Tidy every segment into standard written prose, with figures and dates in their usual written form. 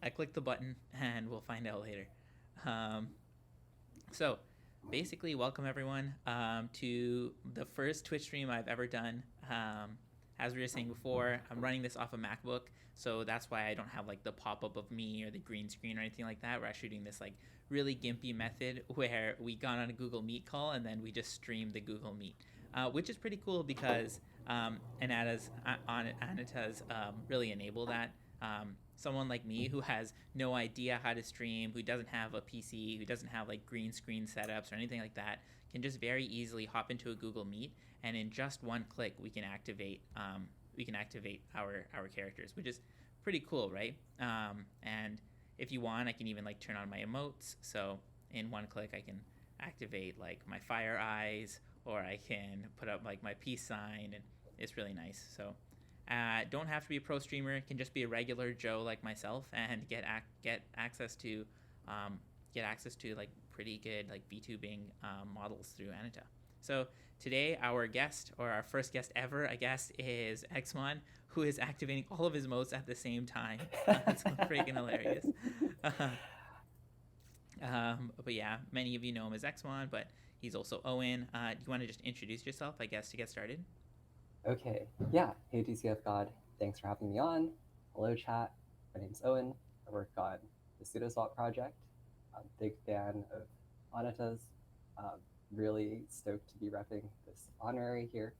I clicked the button, and we'll find out later. Um, so, basically, welcome everyone to the first Twitch stream I've ever done. As we were saying before, I'm running this off a MacBook, so that's why I don't have like the pop up of me or the green screen or anything like that. We're actually doing this like really gimpy method where we got on a Google Meet call and then we just streamed the Google Meet, which is pretty cool because Anata's really enable that. Someone like me who has no idea how to stream, who doesn't have a PC, who doesn't have like green screen setups or anything like that, can just very easily hop into a Google Meet, and in just one click we can activate our characters, which is pretty cool, right? And if you want, I can even like turn on my emotes. So in one click, I can activate like my fire eyes, or I can put up like my peace sign, and it's really nice. So don't have to be a pro streamer. Can just be a regular Joe like myself and get access to um, like pretty good like VTubing models through Anata. So today our guest, or our first guest ever, I guess, is Xmon, who is activating all of his modes at the same time. It's freaking hilarious. But yeah, many of you know him as Xmon, but he's also Owen. Do you want to just introduce yourself, I guess, to get started? Okay, yeah. Hey, DCFGOD. Thanks for having me on. Hello, chat. My name's Owen. I work on the Sudoswap project. I'm a big fan of Anata's. Really stoked to be repping this honorary here.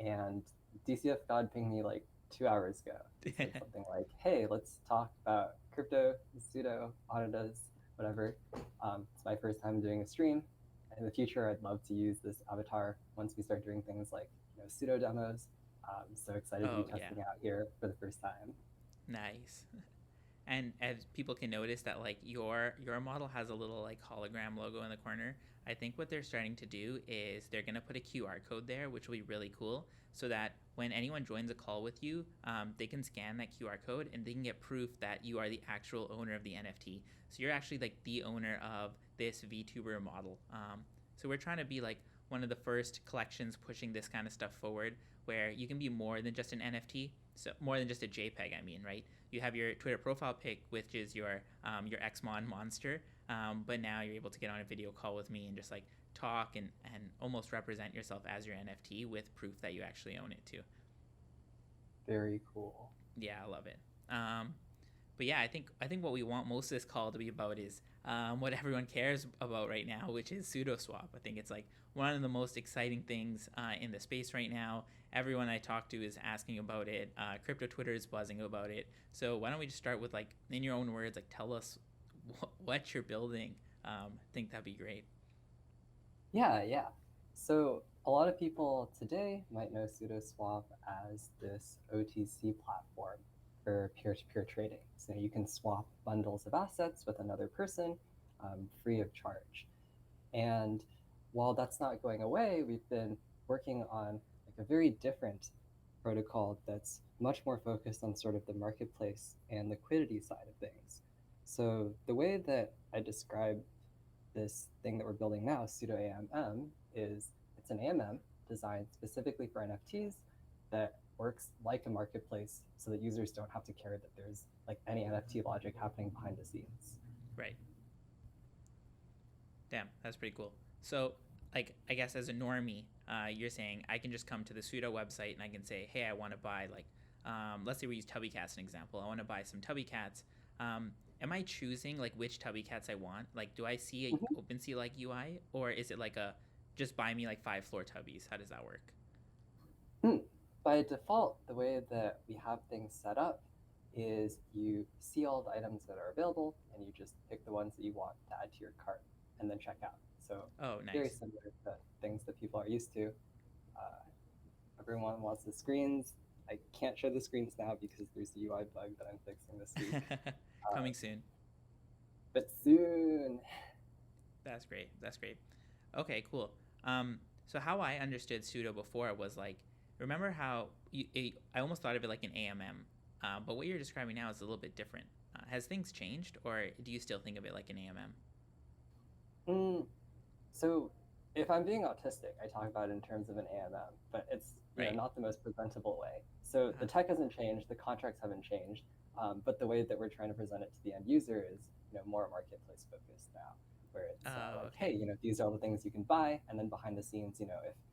And DCFGOD pinged me like 2 hours ago and said something like, hey, let's talk about crypto, pseudo, Anata's, whatever. It's my first time doing a stream. In the future, I'd love to use this avatar once we start doing things like pseudo demos. I'm so excited to be Oh yeah, testing out here for the first time. nice. And as people can notice that like your model has a little like hologram logo in the corner. I think what they're starting to do is they're gonna put a QR code there, which will be really cool, so that when anyone joins a call with you, they can scan that QR code and they can get proof that you are the actual owner of the NFT. So you're actually like the owner of this VTuber model. So we're trying to be like one of the first collections pushing this kind of stuff forward, where you can be more than just an NFT, so more than just a JPEG. I mean, right? You have your Twitter profile pic, which is your Xmon monster, but now you're able to get on a video call with me and just like talk and almost represent yourself as your NFT with proof that you actually own it too. Very cool. Yeah, I love it. But yeah, I think what we want most of this call to be about is what everyone cares about right now, which is Sudoswap. I think it's like one of the most exciting things in the space right now. Everyone I talk to is asking about it. Crypto Twitter is buzzing about it. So why don't we just start with like in your own words, like tell us what you're building. I think that'd be great. Yeah. So a lot of people today might know Sudoswap as this OTC platform for peer-to-peer trading. So you can swap bundles of assets with another person free of charge. And while that's not going away, we've been working on like a very different protocol that's much more focused on sort of the marketplace and liquidity side of things. So the way that I describe this thing that we're building now, pseudo AMM, is it's an AMM designed specifically for NFTs that works like a marketplace so that users don't have to care that there's like any NFT logic happening behind the scenes. Right. Damn, that's pretty cool. So, like, I guess as a normie, you're saying I can just come to the Sudo website and I can say, hey, I want to buy like, let's say we use Tubby Cats as an example. I want to buy some Tubby Cats. Am I choosing like which Tubby Cats I want? Like, do I see a OpenSea like UI, or is it like a just buy me like 5 floor Tubbies? How does that work? Mm-hmm. By default, the way that we have things set up is you see all the items that are available and you just pick the ones that you want to add to your cart and then check out. So Oh, very nice. similar to things that people are used to. Uh, Everyone wants the screens. I can't show the screens now because there's a UI bug that I'm fixing this week. Coming Um, soon. but soon. That's great. That's great. Okay, cool. So how I understood Sudo before was like, remember how I almost thought of it like an AMM, but what you're describing now is a little bit different. Has things changed, or do you still think of it like an AMM? Mm, so if I'm being autistic, I talk about it in terms of an AMM, but it's Right. not the most presentable way. So the Uh, tech hasn't changed, the contracts haven't changed. But the way that we're trying to present it to the end user is, more marketplace focused now, where it's Oh, like, hey, okay. these are all the things you can buy, and then behind the scenes, if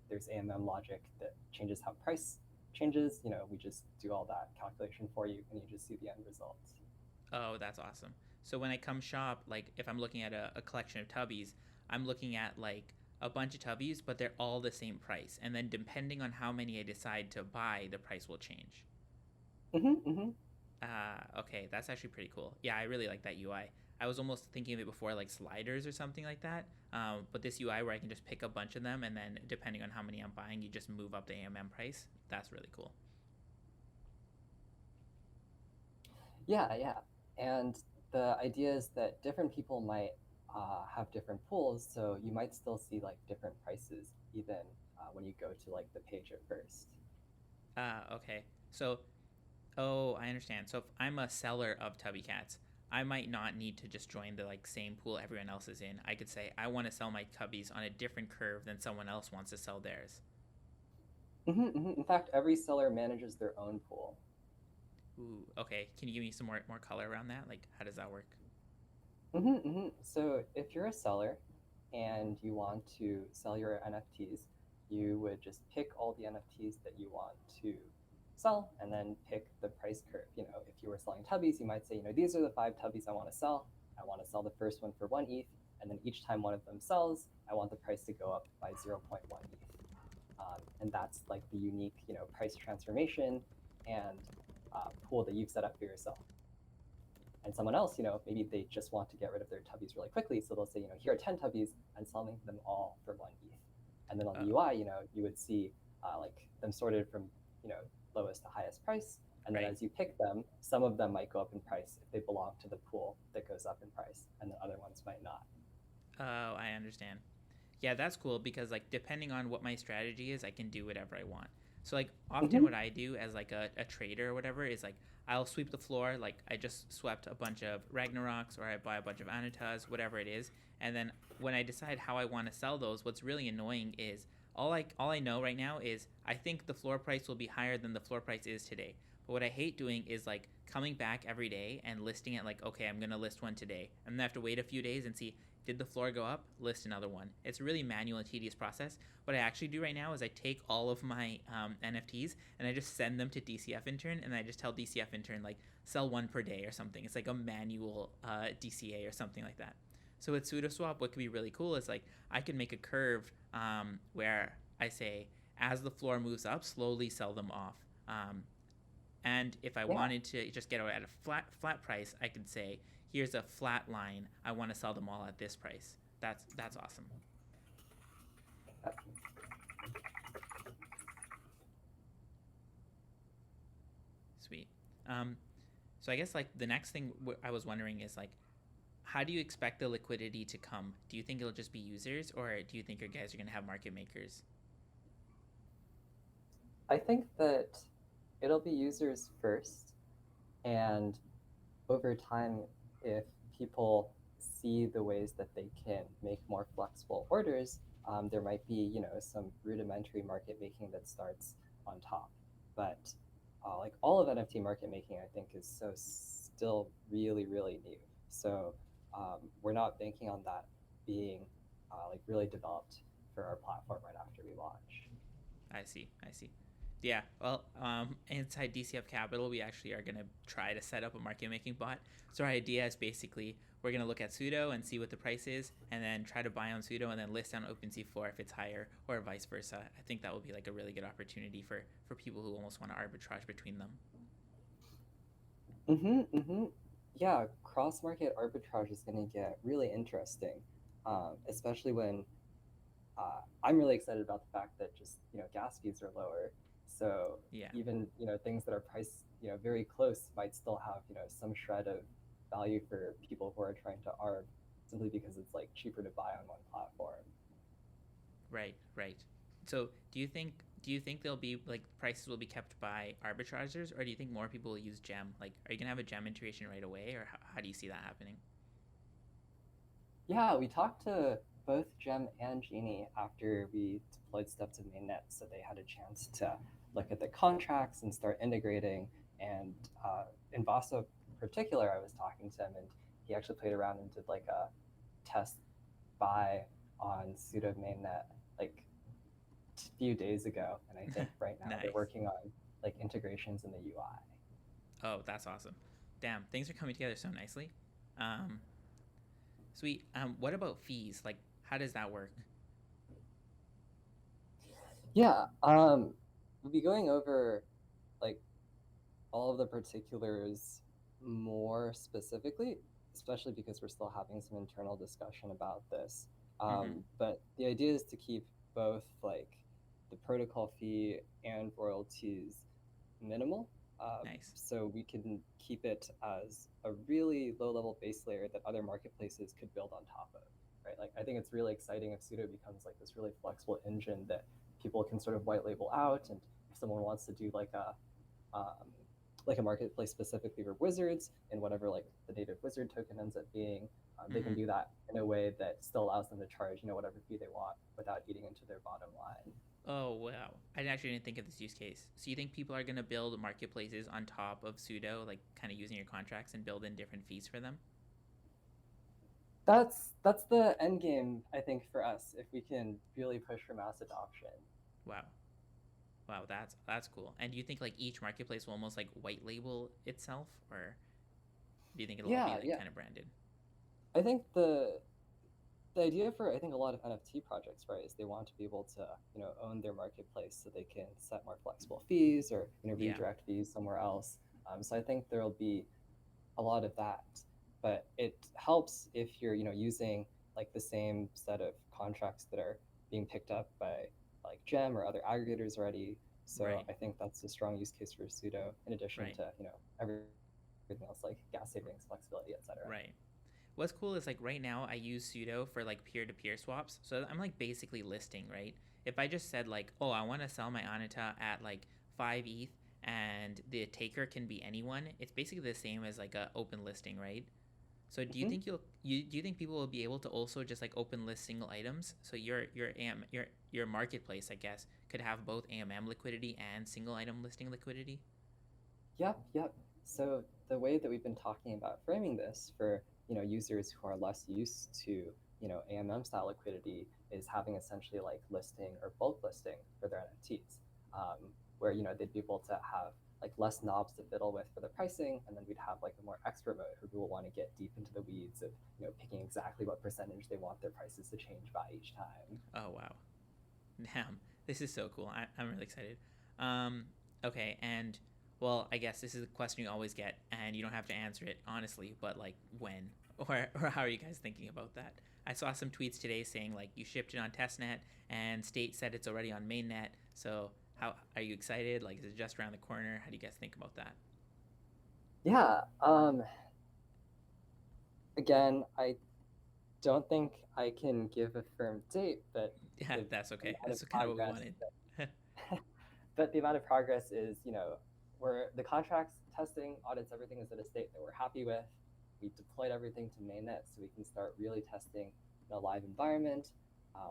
there's AMM logic that changes how price changes, we just do all that calculation for you, and you just see the end results. Oh, that's awesome. So when I come shop, like if I'm looking at a collection of tubbies, I'm looking at like a bunch of tubbies, but they're all the same price. And then depending on how many I decide to buy, the price will change. Mm-hmm. Okay, that's actually pretty cool. Yeah, I really like that UI. I was almost thinking of it before like sliders or something like that. But this UI where I can just pick a bunch of them and then depending on how many I'm buying, you just move up the AMM price. That's really cool. Yeah. And the idea is that different people might have different pools, so you might still see like different prices even when you go to like the page at first. Okay. So oh, I understand. So if I'm a seller of Tubby Cats, I might not need to just join the like same pool everyone else is in. I could say I want to sell my Tubbies on a different curve than someone else wants to sell theirs. In fact, every seller manages their own pool. Ooh, okay. Can you give me some more color around that? Like, how does that work? So if you're a seller and you want to sell your NFTs, you would just pick all the NFTs that you want to sell and then pick the price curve. If you were selling tubbies, you might say, these are the 5 tubbies I want to sell. I want to sell the first one for 1 ETH. And then each time one of them sells, I want the price to go up by zero point 0.1 ETH. And that's like the unique, price transformation and pool that you've set up for yourself. And someone else, maybe they just want to get rid of their tubbies really quickly. So they'll say, here are 10 tubbies and selling them all for 1 ETH. And then on the Oh, UI, you would see like them sorted from, you know, lowest to highest price. And then right. as you pick them, some of them might go up in price if they belong to the pool that goes up in price, and the other ones might not. Oh, I understand. Yeah, that's cool because like depending on what my strategy is, I can do whatever I want. So like often Mm-hmm. what I do as like a trader or whatever is like I'll sweep the floor, like I just swept a bunch of Ragnaroks or I buy a bunch of Anatas, whatever it is, and then when I decide how I want to sell those, what's really annoying is all I know right now is I think the floor price will be higher than the floor price is today. But what I hate doing is like coming back every day and listing it like, okay, I'm gonna list one today. And then I have to wait a few days and see did the floor go up? List another one. It's a really manual and tedious process. What I actually do right now is I take all of my NFTs and I just send them to DCF Intern and I just tell DCF Intern like sell one per day or something. It's like a manual DCA or something like that. So with Sudoswap, what could be really cool is like I can make a curve where I say as the floor moves up, slowly sell them off. And if I Yeah. wanted to just get out at a flat price, I could say, here's a flat line. I want to sell them all at this price. That's awesome. Sweet. Um, so I guess like the next thing I was wondering is like, how do you expect the liquidity to come? Do you think it'll just be users, or do you think your guys are gonna have market makers? I think that it'll be users first, and over time, if people see the ways that they can make more flexible orders, there might be, some rudimentary market making that starts on top. But like all of NFT market making, I think is so still really, really new. So we're not banking on that being like really developed for our platform right after we launch. I see. I see. Yeah. Well, inside DCF Capital, we actually are going to try to set up a market making bot. So our idea is basically we're going to look at Sudo and see what the price is, and then try to buy on Sudo and then list on OpenSea floor if it's higher, or vice versa. I think that would be like a really good opportunity for people who almost want to arbitrage between them. Mm-hmm. Yeah, cross market arbitrage is going to get really interesting, especially when I'm really excited about the fact that just gas fees are lower. So Yeah. even things that are priced very close might still have some shred of value for people who are trying to arb simply because it's like cheaper to buy on one platform. Right. Right. So do you think there'll be like prices will be kept by arbitragers, or do you think more people will use Gem? Like, are you gonna have a Gem integration right away, or how do you see that happening? Yeah, we talked to both Gem and Genie after we deployed stuff to mainnet, so they had a chance to look at the contracts and start integrating. And in Vasa, particular, I was talking to him, and he actually played around and did like a test buy on pseudo mainnet like a few days ago, and I think right now they're Nice. working on like integrations in the UI. Oh, that's awesome. Damn, things are coming together so nicely. Um, Sweet. What about fees? Like, how does that work? Yeah, we'll be going over like all of the particulars more specifically, especially because we're still having some internal discussion about this. Mm-hmm. But the idea is to keep both like the protocol fee and royalties minimal. Nice. So we can keep it as a really low level base layer that other marketplaces could build on top of, right? Like I think it's really exciting if Sudo becomes like this really flexible engine that people can sort of white label out. And if someone wants to do like a marketplace specifically for wizards and whatever like the native wizard token ends up being, they Mm-hmm. can do that in a way that still allows them to charge, whatever fee they want without eating into their bottom line. Oh wow, I actually didn't think of this use case. So you think people are gonna build marketplaces on top of Sudo, like kind of using your contracts and build in different fees for them? That's the end game, I think, for us if we can really push for mass adoption. Wow, wow, that's cool. And do you think like each marketplace will almost like white label itself, or do you think it'll all be Yeah, like yeah. kind of branded? I think the idea for I think a lot of NFT projects, right, is they want to be able to own their marketplace so they can set more flexible fees or Yeah. redirect fees somewhere else. So I think there'll be a lot of that, but it helps if you're using like the same set of contracts that are being picked up by like Gem or other aggregators already. So Right. I think that's a strong use case for Sudo, in addition Right. to everything else like gas savings, flexibility, etc. Right. What's cool is like right now I use Sudo for like peer to peer swaps. So I'm like basically listing, right? If I just said like, oh, I want to sell my Anata at like 5 ETH and the taker can be anyone, it's basically the same as like a open listing, right? So do you Mm-hmm. think do you think people will be able to also just like open list single items? So your marketplace, I guess, could have both AMM liquidity and single item listing liquidity? Yep, yep. So the way that we've been talking about framing this for users who are less used to AMM style liquidity is having essentially like listing or bulk listing for their NFTs, where they'd be able to have like less knobs to fiddle with for the pricing, and then we'd have like a more expert mode where people want to get deep into the weeds of picking exactly what percentage they want their prices to change by each time. Oh wow. Damn, this is so cool. I'm really excited. Um, okay, and well, I guess this is a question you always get, and you don't have to answer it honestly, but like when or how are you guys thinking about that? I saw some tweets today saying like you shipped it on testnet, and State said it's already on mainnet. So how are you excited? Like, is it just around the corner? How do you guys think about that? Yeah. Again, I don't think I can give a firm date, but Yeah, the that's okay. amount of That's kind of what we progress wanted. but the amount of progress is, where the contracts testing audits everything is at a state that we're happy with. We deployed everything to mainnet so we can start really testing in a live environment.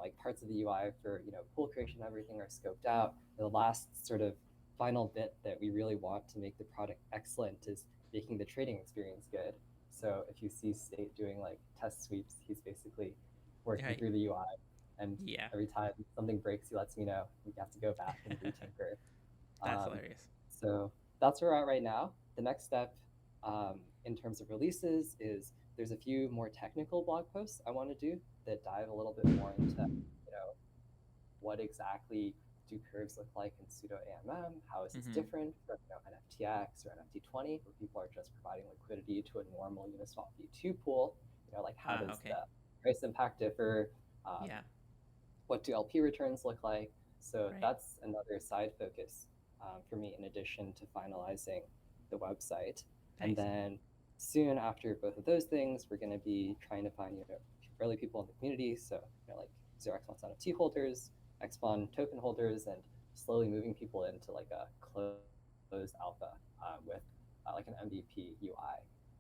Like parts of the UI for pool creation, everything are scoped out. The last sort of final bit that we really want to make the product excellent is making the trading experience good. So if you see State doing like test sweeps, he's basically working Right. through the UI, and Yeah, every time something breaks, he lets me know. We have to go back and retinker. that's Um, hilarious. so that's where we're at right now. The next step in terms of releases is there's a few more technical blog posts I want to do that dive a little bit more into what exactly do curves look like in pseudo AMM? How is this Mm-hmm. different from NFTX or NFT20, where people are just providing liquidity to a normal Uniswap V2 pool? Like how does Okay. the price impact differ? Um, Yeah. what do LP returns look like? So Right. that's another side focus for me, in addition to finalizing the website. And Nice. then soon after both of those things, we're going to be trying to find early people in the community. So like 0x1 NFT holders, Xbon token holders, and slowly moving people into like a closed alpha with like an MVP UI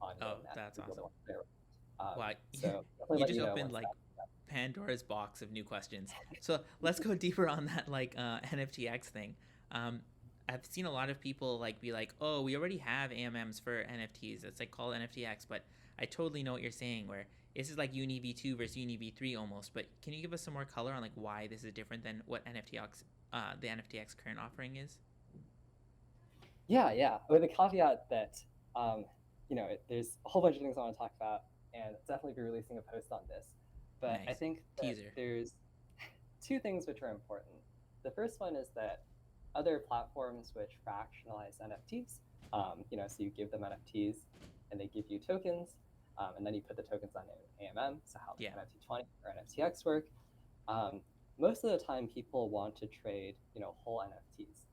on Oh, mainnet that's for people that awesome. want to play around. Wow, So definitely you let just you know opened once like that's done. Pandora's box of new questions. So let's go deeper on that like NFTX thing. Um, I've seen a lot of people like be like, "Oh, we already have AMMs for NFTs. It's like called NFTX." But I totally know what you're saying. Where this is like Uni V2 versus Uni V3 almost. But can you give us some more color on like why this is different than what the NFTX current offering is? Yeah. With the caveat that, um, there's a whole bunch of things I want to talk about, and definitely be releasing a post on this. But I Nice think that teaser. there's two things which are important. The first one is that other platforms which fractionalize NFTs, so you give them NFTs and they give you tokens, and then you put the tokens on AMM, so how like Yeah. NFT20 or NFTX work. Um, Most of the time, people want to trade, whole NFTs.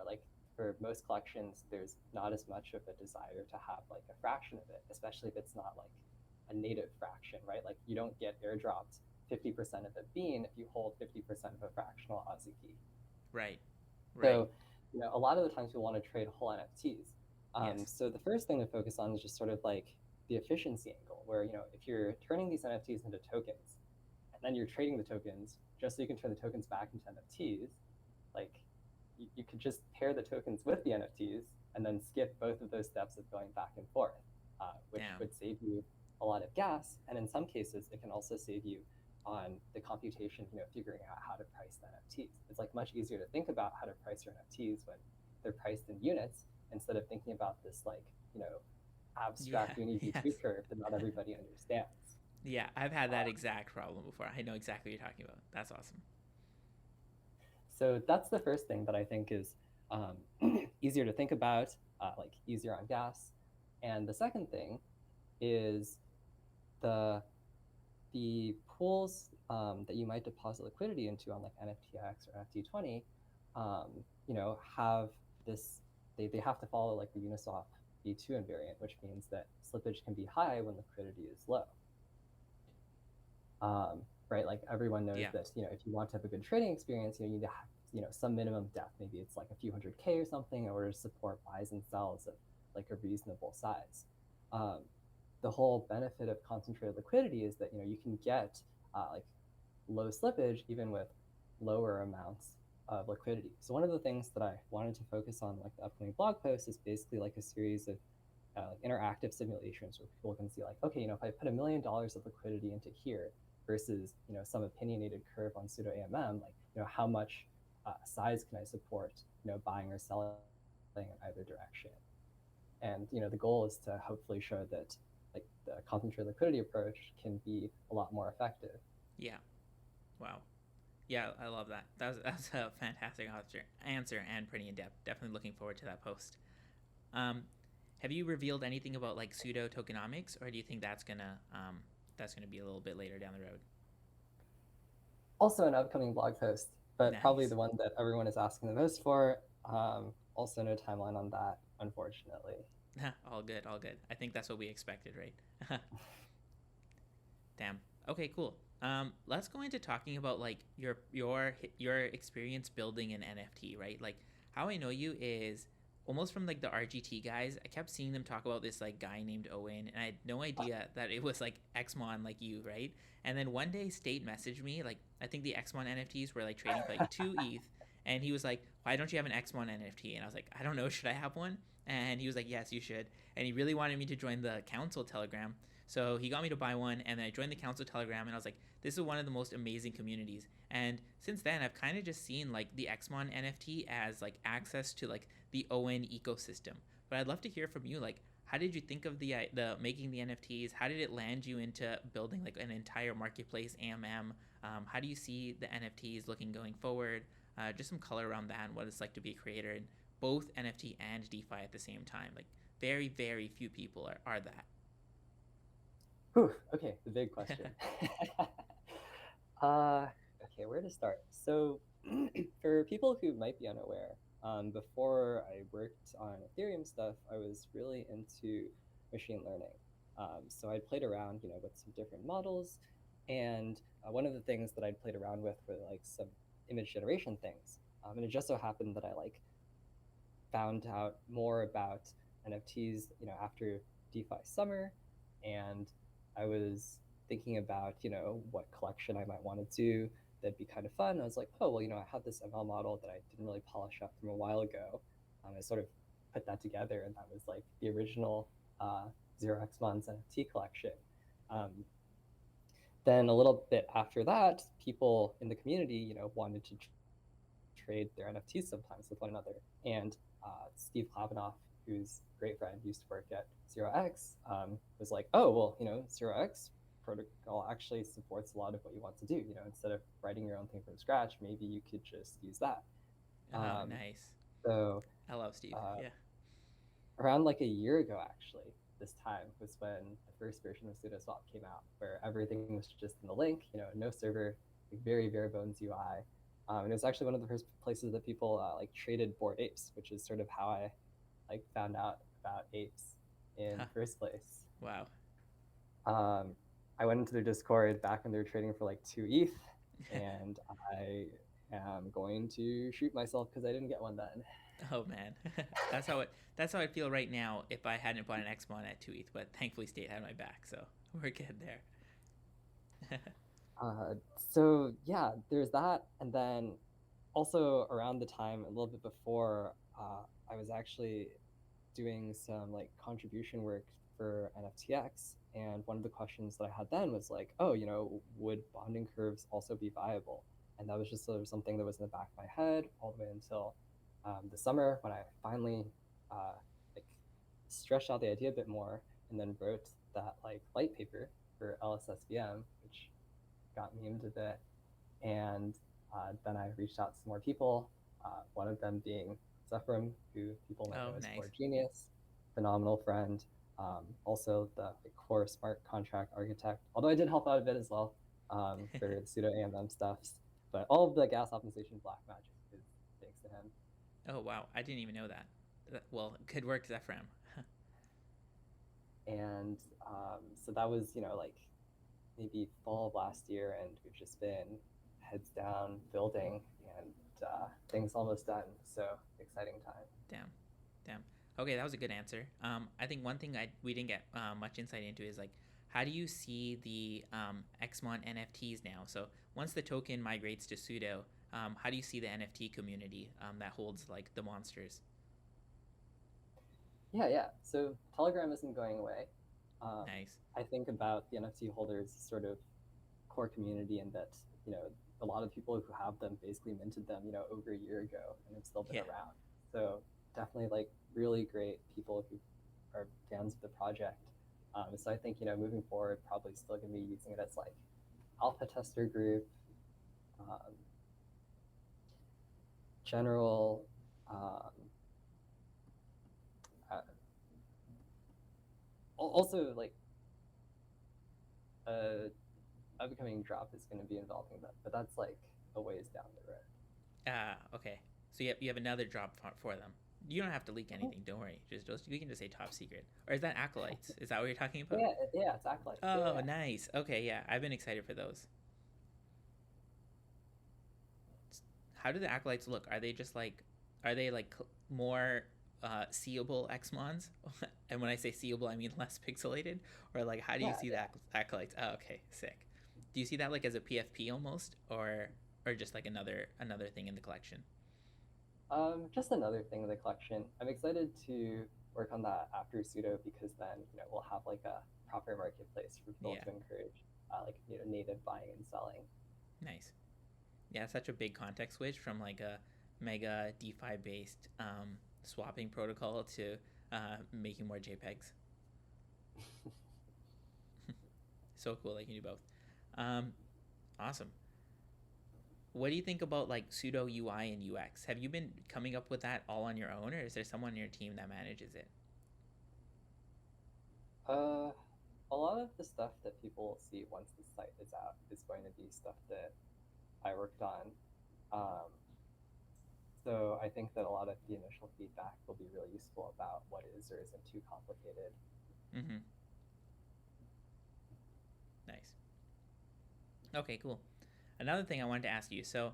Like for most collections, there's not as much of a desire to have like a fraction of it, especially if it's not like a native fraction, right? Like you don't get airdropped 50% of a bean if you hold 50% of a fractional Aussie key. Right. Right. So, a lot of the times we want to trade whole NFTs. Yes. So the first thing to focus on is just sort of like the efficiency angle, where if you're turning these NFTs into tokens, and then you're trading the tokens just so you can turn the tokens back into NFTs, like you could just pair the tokens with the NFTs and then skip both of those steps of going back and forth, which Damn. would save you a lot of gas. And in some cases, it can also save you on the computation, figuring out how to price the NFTs. It's like much easier to think about how to price your NFTs when they're priced in units instead of thinking about this like, Yeah. abstract uni V2 Yes. curve that not everybody understands. Yeah. I've had that Uh, exact problem before. I know exactly what you're talking about. That's awesome. So that's the first thing that I think is easier to think about, like easier on gas. And the second thing is the the pools that you might deposit liquidity into on like NFTX or NFT20, have this. They have to follow like the Uniswap V2 invariant, which means that slippage can be high when liquidity is low. Right? Like everyone knows Yeah. that if you want to have a good trading experience, you need to have some minimum depth. Maybe it's like a few hundred K or something in order to support buys and sells of like a reasonable size. Um, the whole benefit of concentrated liquidity is that you can get like low slippage even with lower amounts of liquidity. So one of the things that I wanted to focus on, like the upcoming blog post, is basically like a series of interactive simulations where people can see like, okay, if I put $1 million of liquidity into here versus some opinionated curve on pseudo AMM, like how much size can I support buying or selling in either direction. And the goal is to hopefully show that like the concentrated liquidity approach can be a lot more effective. Yeah. Wow. Yeah, I love that. That's a fantastic answer and pretty in depth. Definitely looking forward to that post. Um, have you revealed anything about like pseudo tokenomics, or do you think that's gonna be a little bit later down the road? Also an upcoming blog post, but probably Nice. the one that everyone is asking the most for. Also no timeline on that, unfortunately. All good. All good. I think that's what we expected, right? Damn. Okay. Cool. Let's go into talking about like your experience building an NFT, right? Like how I know you is almost from like the RGT guys. I kept seeing them talk about this like guy named Owen, and I had no idea that it was like Xmon like you, right? And then one day State messaged me like I think the Xmon NFTs were like trading for like 2 ETH, and he was like, "Why don't you have an Xmon NFT?" And I was like, "I don't know. Should I have one?" And he was like, "Yes, you should." And he really wanted me to join the council Telegram. So he got me to buy one, and then I joined the council Telegram, and I was like, this is one of the most amazing communities. And since then, I've kind of just seen like the Xmon NFT as like access to like the ON ecosystem. But I'd love to hear from you, like, how did you think of the making the NFTs? How did it land you into building like an entire marketplace AMM? How do you see the NFTs looking going forward? Just some color around that and what it's like to be a creator in both NFT and DeFi at the same time. Like very few people are that. Whew, okay, the big question. uh, okay, where to start? So, for people who might be unaware, before I worked on Ethereum stuff, I was really into machine learning. So I played around, with some different models, and one of the things that I'd played around with were like some image generation things. And it just so happened that I like found out more about NFTs, after DeFi summer, and I was thinking about, what collection I might want to do. that'd be kind of fun. I was like, oh, well, I had this ML model that I didn't really polish up from a while ago. I sort of put that together, and that was like the original 0xMon's NFT collection. Um, then a little bit after that, people in the community, wanted to trade their NFTs sometimes with one another. And Steve Klavinoff, who's a great friend, used to work at 0x, was like, oh, well, 0x protocol actually supports a lot of what you want to do. Instead of writing your own thing from scratch, maybe you could just use that. Oh, nice. So I love Steve. Yeah. around like a year ago, actually, this time was when the first version of Sudoswap came out, where everything was just in the link, no server, like very bare bones UI. And it was actually one of the first places that people like traded Bored Apes, which is sort of how I like found out about apes in Huh. the first place. Wow. I went into their Discord back when they were trading for like 2 ETH, and I am going to shoot myself because I didn't get one then. Oh man, that's how I'd feel right now if I hadn't bought an Xmon at 2 ETH. But thankfully, State had my back, so we're good there. So yeah, there's that, and then also around the time, a little bit before, I was actually doing some like contribution work for NFTX, and one of the questions that I had then was like, oh, would bonding curves also be viable? And that was just sort of something that was in the back of my head all the way until the summer when I finally like stretched out the idea a bit more, and then wrote that like light paper for LSSVM, which got memed a bit. And then I reached out to some more people, one of them being Zephram, who people might Oh, know as nice. Core Genius, phenomenal friend. Also the core smart contract architect, although I did help out a bit as well for the pseudo AMM stuffs. But all of the gas optimization black magic is thanks to him. Oh wow, I didn't even know that. Well, good work, Zephram. And so that was, like maybe fall of last year, and we've just been heads down building, and things almost done. So exciting time. Damn, damn. Okay, that was a good answer. I think one thing we didn't get much insight into is like, how do you see the Xmon NFTs now? So once the token migrates to Pseudo, how do you see the NFT community that holds like the monsters? Yeah. So Telegram isn't going away. Nice. I think about the NFT holders sort of core community, and that a lot of people who have them basically minted them over a year ago and have still been Yeah. around. So definitely like really great people who are fans of the project. So I think moving forward, probably still going to be using it as like alpha tester group, um, general. Um, uh, Also, like uh, upcoming drop is going to be involving them, but that's like a ways down the road. Okay. So you have another drop for them. You don't have to leak Oh, anything. Don't worry. Just you can just say top secret. Or is that acolytes? Is that what you're talking about? yeah, it's acolytes. Oh, Yeah. nice. Okay, yeah. I've been excited for those. How do the acolytes look? Are they like more seeable Xmons? And when I say seeable, I mean less pixelated. Or like, how do you Yeah, see the acolytes? Oh, okay, sick. Do you see that like as a PFP almost, or just like another thing in the collection? just another thing in the collection. I'm excited to work on that after Sudo, because then we'll have like a proper marketplace for people Yeah, to encourage like native buying and selling. nice. Yeah, it's such a big context switch from like a mega DeFi based swapping protocol to making more JPEGs. So cool, they can do both. Um, awesome. What do you think about like pseudo UI and UX? Have you been coming up with that all on your own, or is there someone on your team that manages it? Uh, a lot of the stuff that people will see once the site is out is going to be stuff that I worked on. Um, so I think that a lot of the initial feedback will be really useful about what is or isn't too complicated. Mm-hmm. Nice. Okay, cool. Another thing I wanted to ask you. So,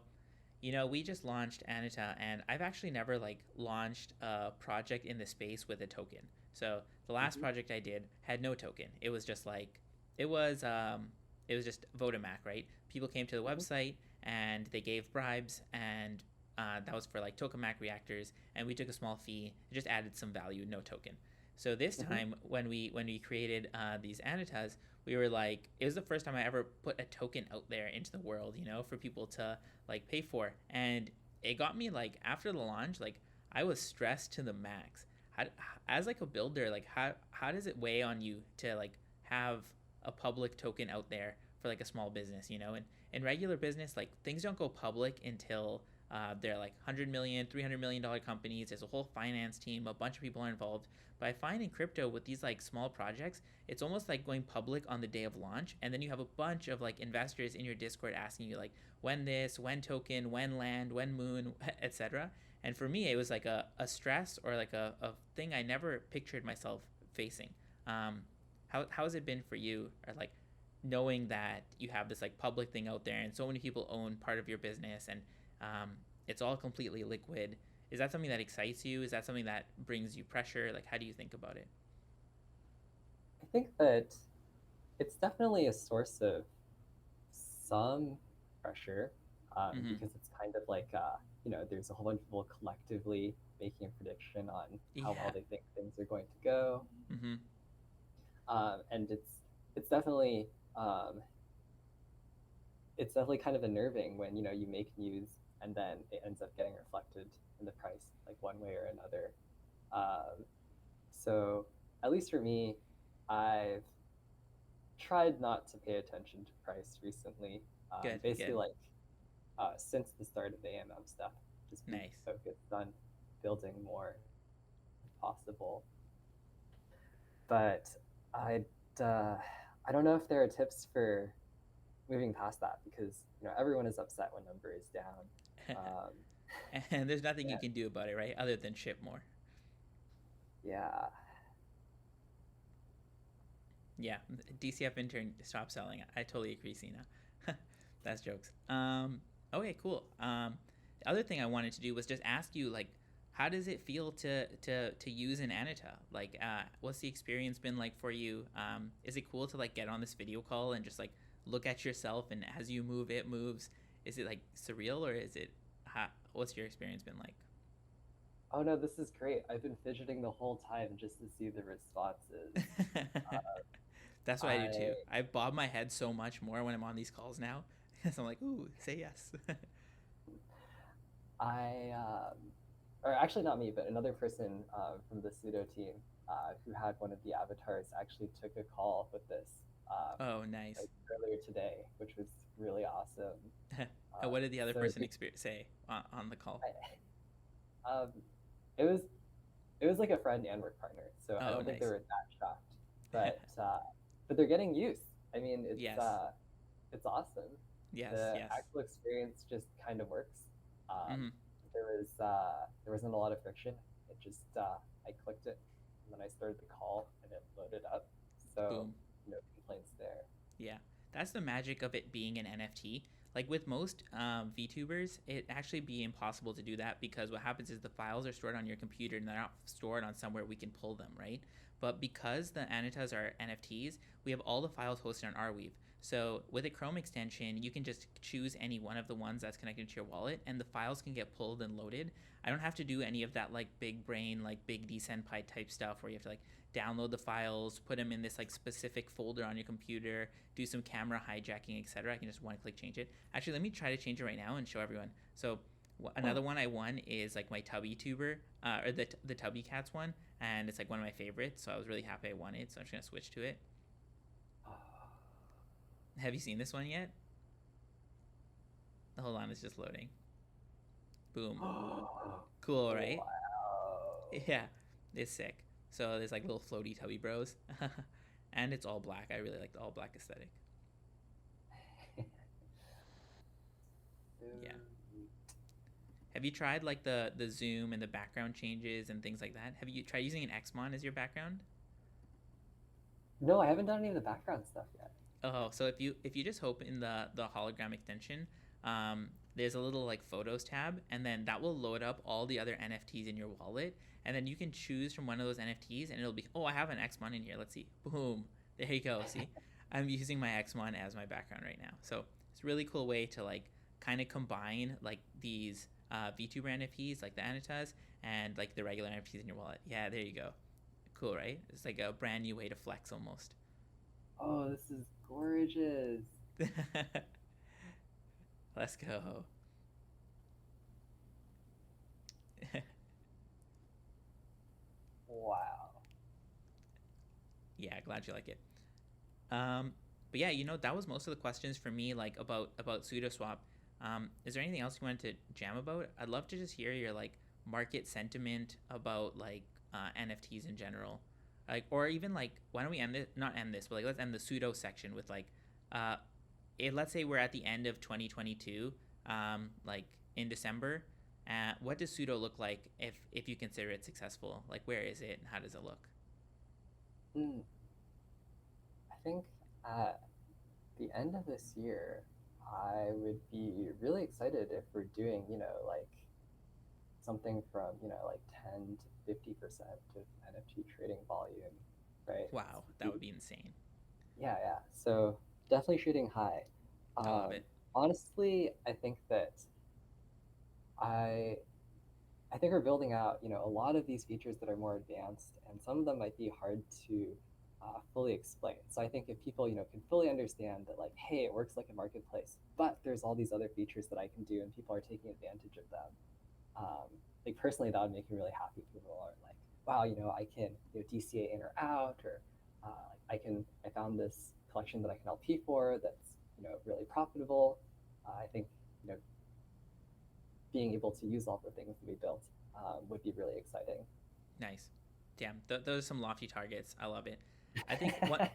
we just launched Anata, and I've actually never like launched a project in the space with a token. So the last Mm-hmm. project I did had no token. It was just like it was um, it was just Votomac, right? People came to the Mm-hmm. website and they gave bribes, and that was for like tokamak reactors, and we took a small fee, just added some value, no token. So this Hmm. time when we created these Anatas, we were like, it was the first time I ever put a token out there into the world, you know, for people to like pay for, and it got me like after the launch, like I was stressed to the max. How, as like a builder, like how does it weigh on you to like have a public token out there for like a small business, you know? And in regular business, like things don't go public until they're like 100 million, $300 million companies. There's a whole finance team, a bunch of people are involved. But I find in crypto with these like small projects, it's almost like going public on the day of launch, and then you have a bunch of like investors in your Discord asking you like when this, when token, when land, when moon, etc. And for me, it was like a stress or like a thing I never pictured myself facing. Um, how has it been for you, or like knowing that you have this like public thing out there and so many people own part of your business, and um, it's all completely liquid? Is that something that excites you? Is that something that brings you pressure? Like, how do you think about it? I think that it's definitely a source of some pressure, Mm-hmm. because it's kind of like, there's a whole bunch of people collectively making a prediction on how well Yeah. they think things are going to go. Mm-hmm. And it's definitely um, it's definitely kind of unnerving when you make news and then it ends up getting reflected in the price like one way or another. So at least for me, I've tried not to pay attention to price recently. Good. Basically, Good. like since the start of the AMM stuff, just be Nice. focused on building more possible. But I'd I don't know if there are tips for moving past that because everyone is upset when number is down. Um, And there's nothing you and can do about it, right? Other than ship more. yeah, Yeah. DCF intern stop selling. I totally agree, Sina. That's jokes. Okay, cool. The other thing I wanted to do was just ask you, like, how does it feel to use an Anata? Like, what's the experience been like for you? Is it cool to like get on this video call and just like look at yourself, and as you move, it moves? Is it like surreal, or is it? What's your experience been like? oh no, this is great. I've been fidgeting the whole time just to see the responses. That's what I do too. I I bob my head so much more when I'm on these calls now. So I'm like, ooh, say yes. I or actually not me, but another person from the pseudo team who had one of the avatars actually took a call with this um, Oh, nice. like earlier today, which was really awesome. What did the other So person say on the call? um, it was it was like a friend and work partner, so I Oh, don't think they nice. were that shocked, but they're getting use. I mean, Yes. it's awesome. Yes. The Yes. actual experience just kind of works. Um, Mm-hmm. there wasn't a lot of friction. It just I clicked it, and then I started the call, and it loaded up. So Boom. no complaints there. Yeah, that's the magic of it being an NFT. Like with most VTubers, it actually be impossible to do that because what happens is the files are stored on your computer and they're not stored on somewhere we can pull them, right? But because the Anitas are NFTs, we have all the files hosted on Arweave. So with a Chrome extension, you can just choose any one of the ones that's connected to your wallet, and the files can get pulled and loaded. I don't have to do any of that like big brain, like big DSenpai type stuff where you have to like download the files, put them in this like specific folder on your computer, do some camera hijacking, etc. I can just one click change it. Actually, let me try to change it right now and show everyone. So another one I won is like my Tubby Tuber, or the Tubby Cats one, and it's like one of my favorites. So I was really happy I won it. So I'm just gonna switch to it. Have you seen this one yet? Hold on, it's just loading. Boom. Cool, right? Wow. Yeah, it's sick. So there's like little floaty Tubby Bros, and it's all black. I really like the all black aesthetic. Yeah. Have you tried like the zoom and the background changes and things like that? Have you tried using an Xmon as your background? No, I haven't done any of the background stuff yet. Oh, so if you just open the hologram extension, there's a little like photos tab, and then that will load up all the other NFTs in your wallet, and then you can choose from one of those NFTs, and it'll be, oh, I have an Xmon in here. Let's see. Boom. There you go. See, I'm using my Xmon as my background right now. So it's a really cool way to like kind of combine like these VTuber NFTs, like the Anatas, and like the regular NFTs in your wallet. Yeah, there you go. Cool, right? It's like a brand new way to flex almost. Oh, this is gorgeous. Let's go. Wow. Yeah, glad you like it. Um, but yeah, that was most of the questions for me, like about Sudoswap. Is there anything else you wanted to jam about? I'd love to just hear your like market sentiment about like NFTs in general, like or even like why don't we end it? Not end this, but like let's end the pseudo section with like, uh, let's say we're at the end of 2022, like in December. What does pseudo look like if you consider it successful? Like where is it and how does it look? Mm, I think at the end of this year, I would be really excited if we're doing, like something from, like 10 to 50% of NFT trading volume, right? Wow, that would be insane. Yeah, yeah. So definitely shooting high. I love Um, it. honestly, I think that I I think we're building out, a lot of these features that are more advanced, and some of them might be hard to fully explain. So I think if people, can fully understand that, like, hey, it works like a marketplace, but there's all these other features that I can do, and people are taking advantage of them. Um, like personally, that would make me really happy. People are like, wow, I can, DCA in or out, or I found this collection that I can LP for that's, really profitable. I think, you know, being able to use all the things that we built would be really exciting. Nice. Damn, those are some lofty targets. I love it. I think what,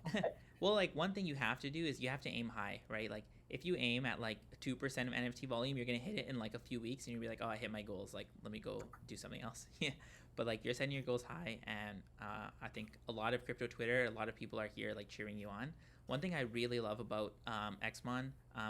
well, like one thing you have to do is you have to aim high, right? Like if you aim at like 2% of NFT volume, you're gonna hit it in like a few weeks, and you'll be like, oh, I hit my goals. Like let me go do something else. Yeah. But like you're setting your goals high, and I think a lot of crypto Twitter, a lot of people are here like cheering you on. One thing I really love about Xmon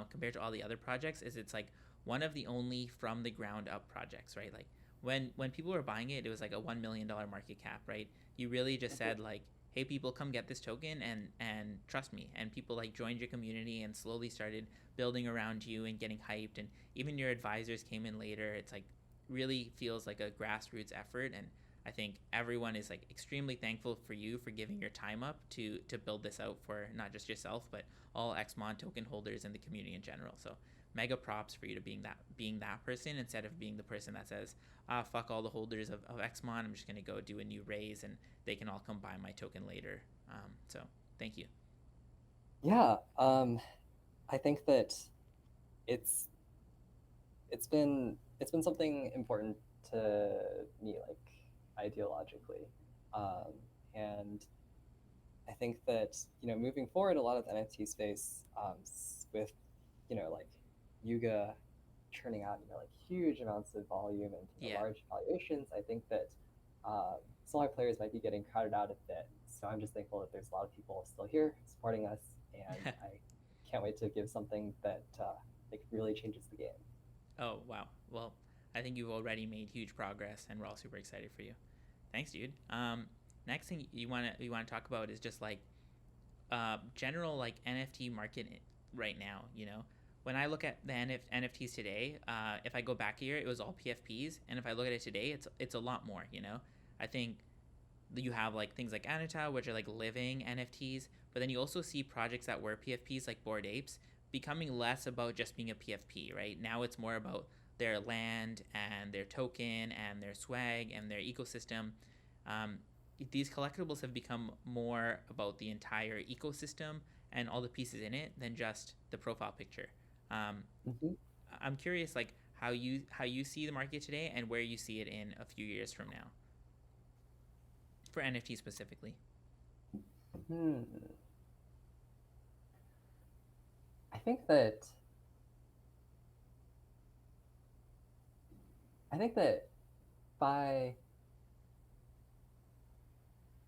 compared to all the other projects is it's like one of the only from the ground up projects, right? Like when people were buying it, it was like a $1 million market cap, right? You really just said like, hey, people, come get this token and trust me. And people like joined your community and slowly started building around you and getting hyped. And even your advisors came in later. It's like really feels like a grassroots effort. And I think everyone is like extremely thankful for you for giving your time up to build this out for not just yourself but all Xmon token holders and the community in general. So mega props for you to being that person instead of being the person that says, fuck all the holders of Xmon. I'm just gonna go do a new raise and they can all come buy my token later. So thank you. Yeah, I think that it's it's been something important to me, like ideologically, um, and I think that moving forward, a lot of the NFT space with like Yuga churning out like huge amounts of volume and Yeah. large valuations. I think that smaller players might be getting crowded out a bit. So I'm just thankful that there's a lot of people still here supporting us, and I can't wait to give something that like really changes the game. Oh wow. Well, I think you've already made huge progress, and we're all super excited for you. Thanks, dude. Next thing you want to talk about is just like general like NFT market right now. When I look at the NFTs today, if I go back a year, it was all PFPs, and if I look at it today, it's a lot more. I think you have like things like Anata, which are like living NFTs, but then you also see projects that were PFPs like Bored Apes becoming less about just being a PFP, right? Now it's more about their land and their token and their swag and their ecosystem. Um, these collectibles have become more about the entire ecosystem and all the pieces in it than just the profile picture. Um, Mm-hmm. I'm curious, like how you see the market today and where you see it in a few years from now for NFT specifically. Hmm. I think that I think that by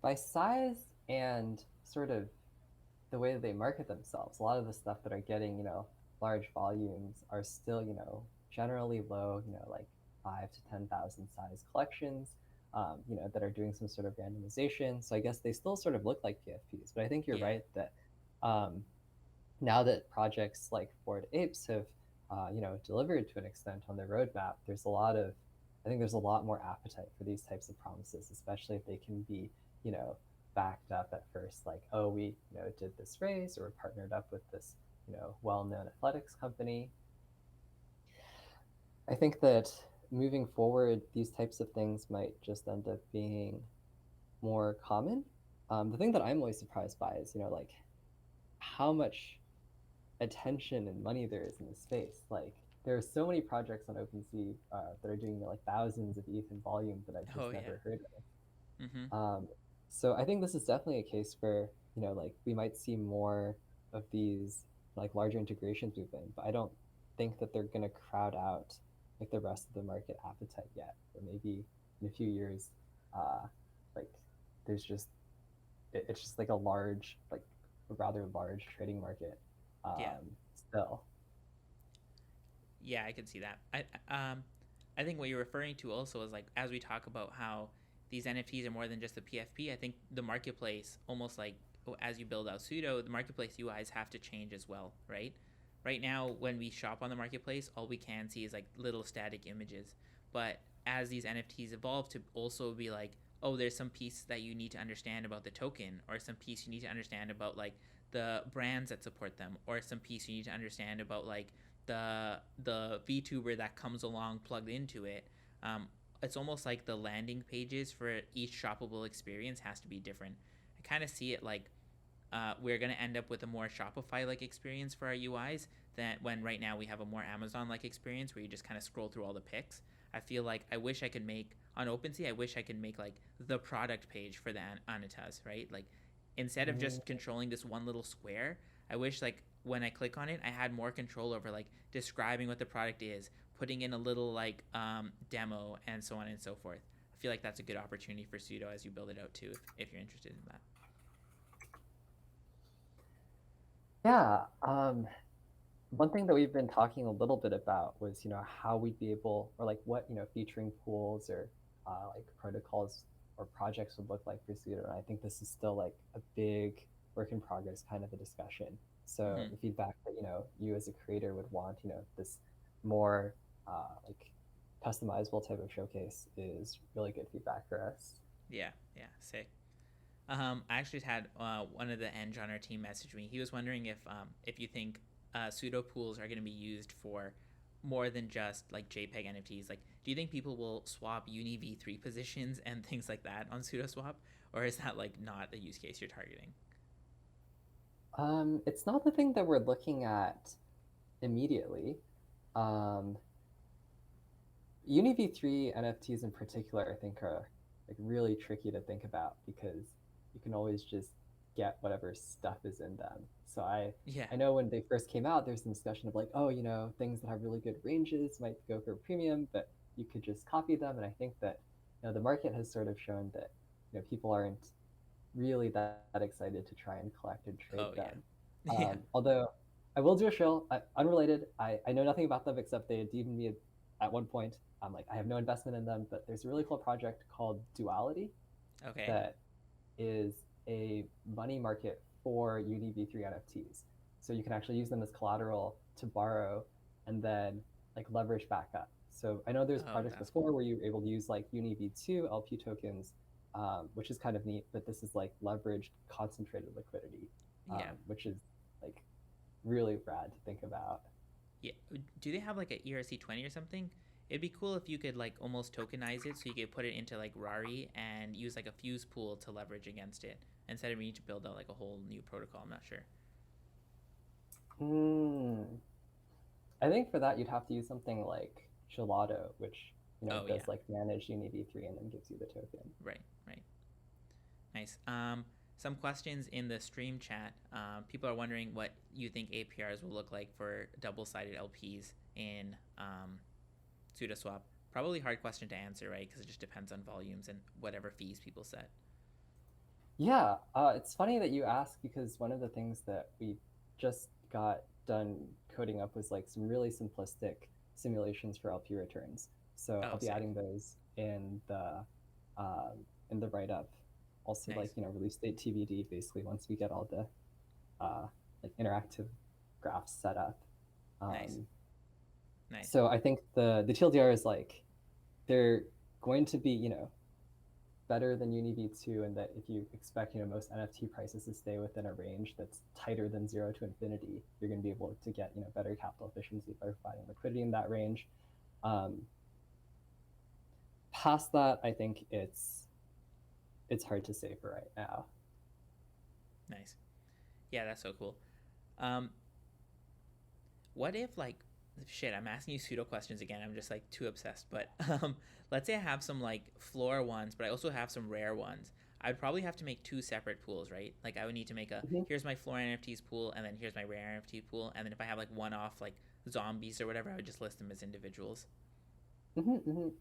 by size and sort of the way that they market themselves, a lot of the stuff that are getting, large volumes are still, generally low, like 5 to 10,000 size collections, that are doing some sort of randomization. So I guess they still sort of look like PFPs, but I think you're Yeah. right that um, now that projects like Bored Apes have delivered to an extent on their roadmap, I think there's a lot more appetite for these types of promises, especially if they can be, backed up at first, like, oh, we, did this raise or partnered up with this, well-known athletics company. I think that moving forward, these types of things might just end up being more common. The thing that I'm always surprised by is, like how much attention and money there is in the space. Like there are so many projects on OpenSea that are doing like thousands of ETH in volume that I've Oh just yeah. never heard Mm-hmm. of. So I think this is definitely a case where like we might see more of these like larger integrations move in, but I don't think that they're going to crowd out like the rest of the market appetite yet. Or maybe in a few years, uh, like there's just it's just like a rather large trading market Yeah. still. Yeah, I can see that. I think what you're referring to also is like as we talk about how these NFTs are more than just the PFP. I think the marketplace, almost like as you build out pseudo, the marketplace UIs have to change as well, right? Right now, when we shop on the marketplace, all we can see is like little static images. But as these NFTs evolve to also be like, oh, there's some piece that you need to understand about the token, or some piece you need to understand about like the brands that support them, or some piece you need to understand about like the Vtuber that comes along plugged into it. Um, it's almost like the landing pages for each shoppable experience has to be different. I kind of see it like we're going to end up with a more Shopify like experience for our UIs than when right now we have a more Amazon like experience where you just kind of scroll through all the picks. I feel like I wish I could make on OpenSea, I wish I could make like the product page for the Anatas, right? Like instead of just Mm, controlling this one little square, I wish like when I click on it, I had more control over like describing what the product is, putting in a little like demo, and so on and so forth. I feel like that's a good opportunity for Pseudo as you build it out too, if you're interested in that. yeah. One thing that we've been talking a little bit about was, how we'd be able, or like what, featuring pools or like protocols or projects would look like for Pseudo. And I think this is still like a big work in progress kind of a discussion. So Mm-hmm. the feedback that, you as a creator would want, this more like customizable type of showcase is really good feedback for us. Yeah, yeah, sick. I actually had one of the Eng on our team message me. He was wondering if you think pseudo pools are going to be used for more than just like JPEG NFTs. Like, do you think people will swap Uni V3 positions and things like that on Sudoswap, or is that like not a use case you're targeting? It's not the thing that we're looking at immediately. Um, UniV3 NFTs in particular, I think, are like really tricky to think about because you can always just get whatever stuff is in them. So Yeah. I know when they first came out, there's some discussion of like, oh, things that have really good ranges might go for premium, but you could just copy them. And I think that the market has sort of shown that people aren't really that excited to try and collect and trade Oh them. yeah. Yeah. Although I will do a show, unrelated. I know nothing about them except they deemed me at one point. I'm like, I have no investment in them, but there's a really cool project called Duality Okay. that is a money market for UDV3 NFTs. So you can actually use them as collateral to borrow and then like leverage back up. So I know there's Oh, projects that's cool. before where you're able to use like UniV2 LP tokens, which is kind of neat, but this is like leveraged concentrated liquidity, Yeah. which is like really rad to think about. Yeah. Do they have like a ERC20 or something? It'd be cool if you could like almost tokenize it so you could put it into like Rari and use like a fuse pool to leverage against it instead of needing to build out like a whole new protocol. I'm not sure. Hmm. I think for that you'd have to use something like Gelato, which Oh does yeah. like manage UniV3 and then gives you the token. Right. Right. Nice. Some questions in the stream chat. People are wondering what you think APRs will look like for double-sided LPs in Sudoswap. Probably hard question to answer, right? Because it just depends on volumes and whatever fees people set. Yeah, it's funny that you ask because one of the things that we just got done coding up was like some really simplistic simulations for LP returns. So Oh, I'll be sick. adding those in the write up. Also, like Nice. release date TBD. Basically, once we get all the like interactive graphs set up. Nice. Um, Nice. So I think the TLDR is like they're going to be, better than Uni V2, and that if you expect, most NFT prices to stay within a range that's tighter than 0 to infinity, you're going to be able to get, better capital efficiency by providing liquidity in that range. Um, Past that, I think it's hard to say for right now. Nice. Yeah, that's so cool. Um, what if like shit? I'm asking you pseudo questions again. I'm just like too obsessed. But let's say I have some like floor ones, but I also have some rare ones. I'd probably have to make two separate pools, right? Like I would need to make a Mm-hmm. here's my floor NFTs pool, and then here's my rare NFT pool, and then if I have like one off like zombies or whatever, I would just list them as individuals.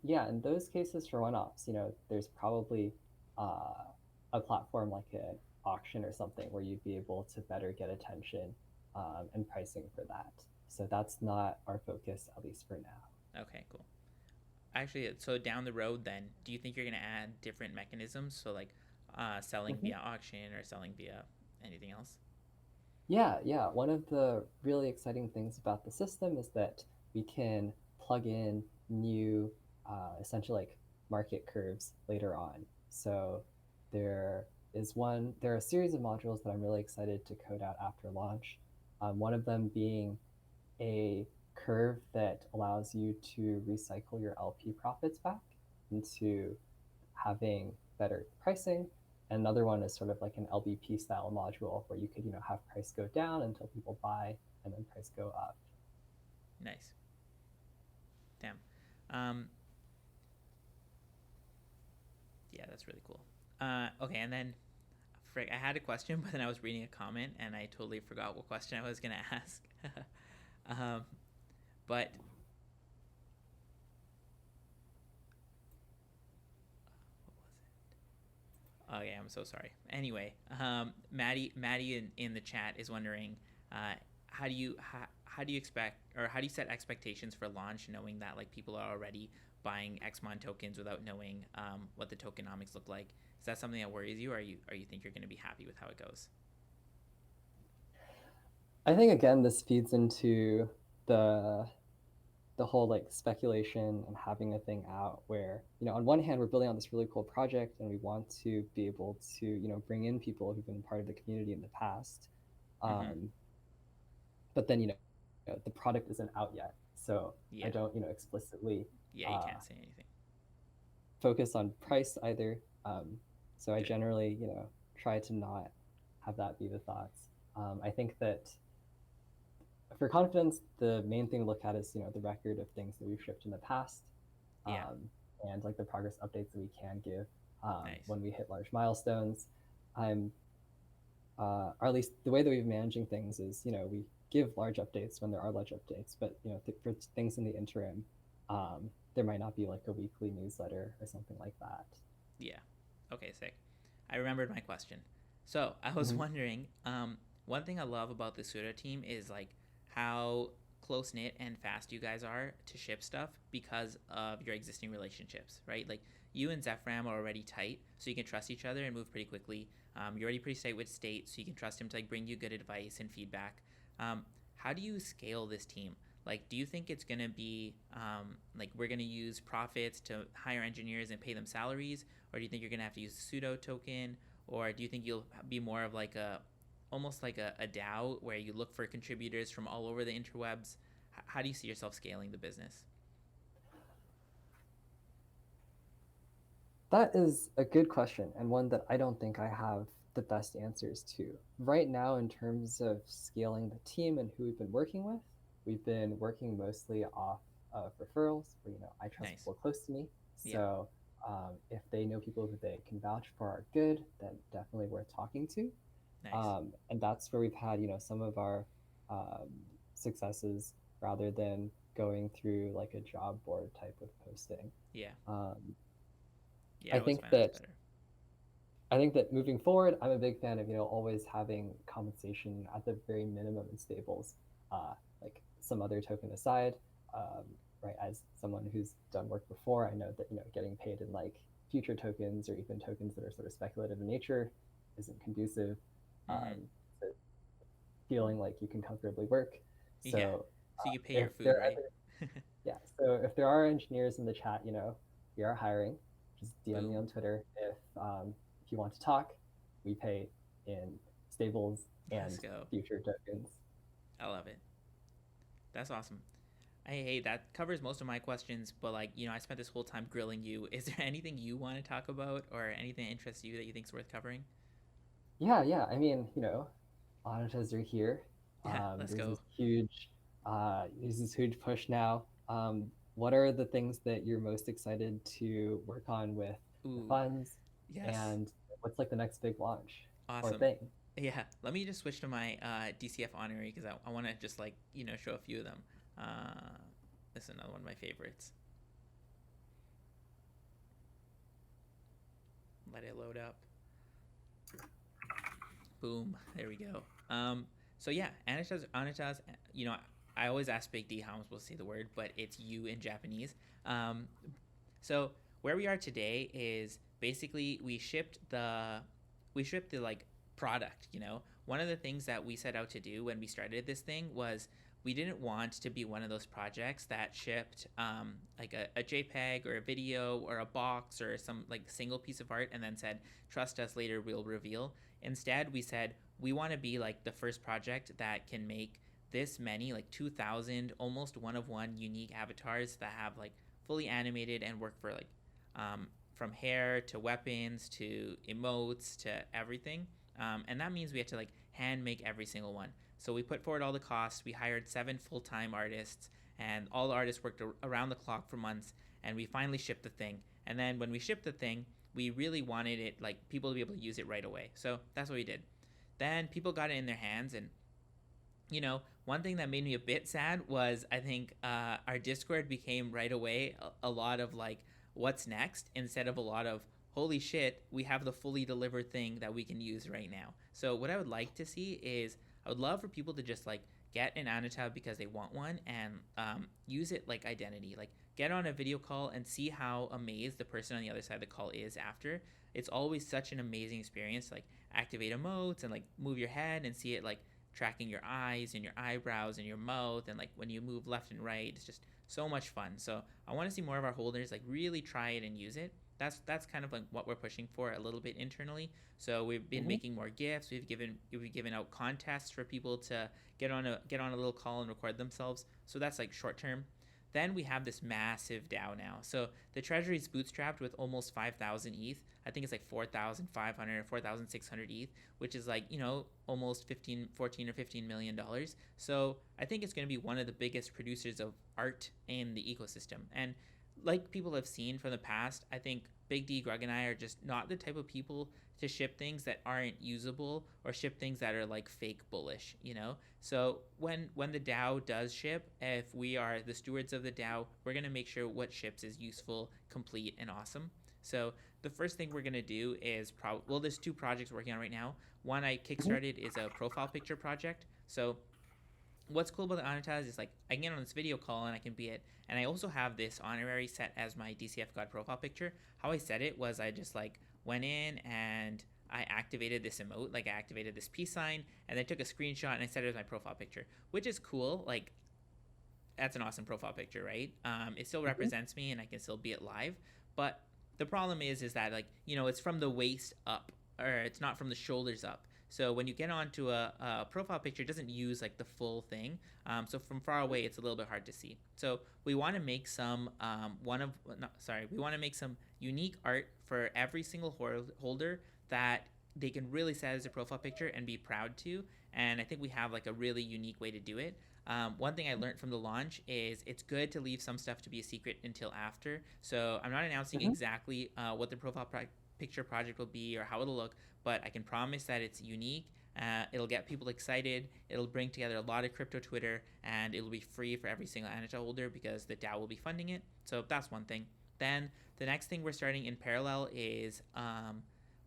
Yeah, in those cases for one-offs, there's probably uh, a platform like an auction or something where you'd be able to better get attention and pricing for that. So that's not our focus, at least for now. Okay, cool. Actually, so down the road, then, do you think you're gonna add different mechanisms? So like, selling Mhm. via auction or selling via anything else? Yeah, yeah. One of the really exciting things about the system is that we can plug in new, essentially like market curves later on. So there are a series of modules that I'm really excited to code out after launch. One of them being a curve that allows you to recycle your LP profits back into having better pricing. And another one is sort of like an LBP style module where you could, have price go down until people buy and then price go up. Nice. Damn. Um, yeah, that's really cool. Okay, and then, frick, I had a question, but then I was reading a comment and I totally forgot what question I was gonna ask. um, but what was it? Okay, I'm so sorry. Anyway, Maddie in the chat is wondering, uh, how do you expect or how do you set expectations for launch, knowing that like people are already buying Xmon tokens without knowing what the tokenomics look like? Is that something that worries you, or you think you're going to be happy with how it goes? I think again this feeds into the the whole like speculation and having a thing out where, on one hand we're building on this really cool project and we want to be able to, bring in people who've been part of the community in the past. Mm-hmm. Um, but then, the product isn't out yet. So I Yeah, don't, explicitly yeah, you uh, can't say anything. focus on price either. So I Good. generally, try to not have that be the thoughts. I think that for confidence, the main thing to look at is, the record of things that we've shipped in the past, Yeah, um, and like the progress updates that we can give nice. when we hit large milestones. I'm or at least the way that we've been managing things is, we give large updates when there are large updates, but for things in the interim, there might not be like a weekly newsletter or something like that. Yeah. Okay, sick. I remembered my question. So I was Mm-hmm. wondering, one thing I love about the Suda team is like how close knit and fast you guys are to ship stuff because of your existing relationships, right? Like you and Zephram are already tight, so you can trust each other and move pretty quickly. You're already pretty tight with State, so you can trust him to like bring you good advice and feedback. How do you scale this team? Like, do you think it's gonna be like we're gonna use profits to hire engineers and pay them salaries, or do you think you're gonna have to use a pseudo token, or do you think you'll be more of like a almost like a DAO where you look for contributors from all over the interwebs? How do you see yourself scaling the business? That is a good question, and one that I don't think I have the best answers to. Right now, in terms of scaling the team and who we've been working with, we've been working mostly off of referrals, where, I trust Nice. people close to me. Yeah. So if they know people who they can vouch for are good, then definitely worth talking to. Nice. And that's where we've had, some of our um, successes rather than going through like a job board type of posting. Yeah. Um, Yeah. I I always think find that's that better. I think that moving forward, I'm a big fan of, always having compensation at the very minimum in stables, like some other token aside. Um, right, as someone who's done work before, I know that, getting paid in like future tokens or even tokens that are sort of speculative in nature isn't conducive Mm-hmm. to feeling like you can comfortably work. Yeah. So So you pay if your food, there are right? Yeah. So if there are engineers in the chat, we are hiring. Just DM me Boom. on Twitter if you want to talk. We pay in stables Let's and go. future tokens. I love it. That's awesome. Hey, that covers most of my questions, but like, I spent this whole time grilling you. Is there anything you want to talk about or anything that interests you that you think is worth covering? Yeah, yeah. I mean, auditors are here. Yeah, let's There's go. this huge push now. What are the things that you're most excited to work on with the Ooh, funds, yes. and what's like the next big launch or Awesome. thing? Yeah, let me just switch to my DCF honorary because I want to just like, show a few of them. Uh, this is another one of my favorites. Let it load up. Boom. There we go. So yeah, Anata's, I always ask Big D how I'm supposed to say the word, but it's you in Japanese. Um, so where we are today is basically we shipped the like product. One of the things that we set out to do when we started this thing was we didn't want to be one of those projects that shipped like a JPEG or a video or a box or some like single piece of art and then said, trust us, later we'll reveal. Instead, we said we want to be like the first project that can make this many, like 2,000, almost one of one unique avatars that have like fully animated and work for like from hair to weapons to emotes to everything. And that means we have to like hand make every single one. So we put forward all the costs. We hired 7 full-time artists, and all the artists worked around the clock for months. And we finally shipped the thing. And then when we shipped the thing, we really wanted it like people to be able to use it right away. So that's what we did. Then people got it in their hands, and one thing that made me a bit sad was I think our Discord became right away a lot of like, what's next, instead of a lot of, holy shit, we have the fully delivered thing that we can use right now. So, what I would like to see is I would love for people to just like get an Anata because they want one and use it like identity. Like, get on a video call and see how amazed the person on the other side of the call is after. It's always such an amazing experience to like activate emotes and like move your head and see it like tracking your eyes and your eyebrows and your mouth and like when you move left and right. It's just so much fun. So I want to see more of our holders like really try it and use it. That's kind of like what we're pushing for a little bit internally. So we've been Mm-hmm. making more gifts. We've given out contests for people to get on a little call and record themselves. So that's like short term. Then we have this massive DAO now. So the treasury is bootstrapped with almost 5,000 ETH. I think it's like 4,500 or 4,600 ETH, which is like, almost 14 or $15 million. So I think it's going to be one of the biggest producers of art in the ecosystem. And like people have seen from the past, I think Big D, Greg, and I are just not the type of people to ship things that aren't usable or ship things that are like fake bullish. So when the DAO does ship, if we are the stewards of the DAO, we're gonna make sure what ships is useful, complete, and awesome. So the first thing we're gonna do is there's 2 projects working on right now. One I Mm-hmm. kickstarted is a profile picture project. So what's cool about the Anatas is like I can get on this video call and I can be it. And I also have this honorary set as my DCFGOD profile picture. How I set it was I just like went in and I activated this emote, like I activated this peace sign, and then took a screenshot and I set it as my profile picture, which is cool. Like that's an awesome profile picture, right? It still Mm-hmm. represents me and I can still be it live. But the problem is that like it's from the waist up, or it's not from the shoulders up. So when you get onto a profile picture, it doesn't use like the full thing. So from far away, it's a little bit hard to see. So we want to make some we want to make some unique art for every single holder that they can really set as a profile picture and be proud to. And I think we have like a really unique way to do it. One thing I learned from the launch is it's good to leave some stuff to be a secret until after. So I'm not announcing Mm-hmm. exactly what the picture project will be or how it'll look, but I can promise that it's unique. It'll get people excited. It'll bring together a lot of crypto Twitter, and it'll be free for every single Anata holder because the DAO will be funding it. So that's one thing. Then the next thing we're starting in parallel is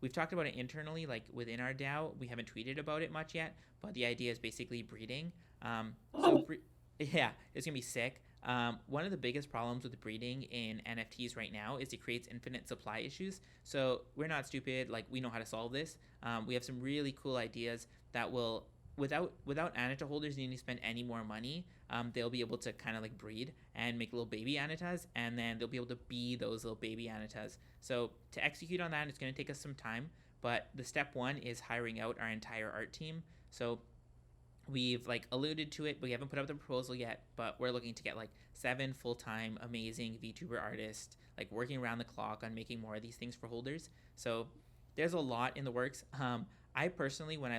we've talked about it internally, like within our DAO. We haven't tweeted about it much yet, but the idea is basically breeding. Yeah, it's gonna be sick. One of the biggest problems with breeding in NFTs right now is it creates infinite supply issues. So we're not stupid. Like we know how to solve this. We have some really cool ideas that will without Anata holders needing to spend any more money, they'll be able to kind of like breed and make little baby Anatas, and then they'll be able to be those little baby Anatas. So to execute on that, it's going to take us some time. But the step one is hiring out our entire art team. So we've like alluded to it, but we haven't put up the proposal yet. But we're looking to get like 7 full-time amazing VTuber artists, like working around the clock on making more of these things for holders. So there's a lot in the works. I personally, when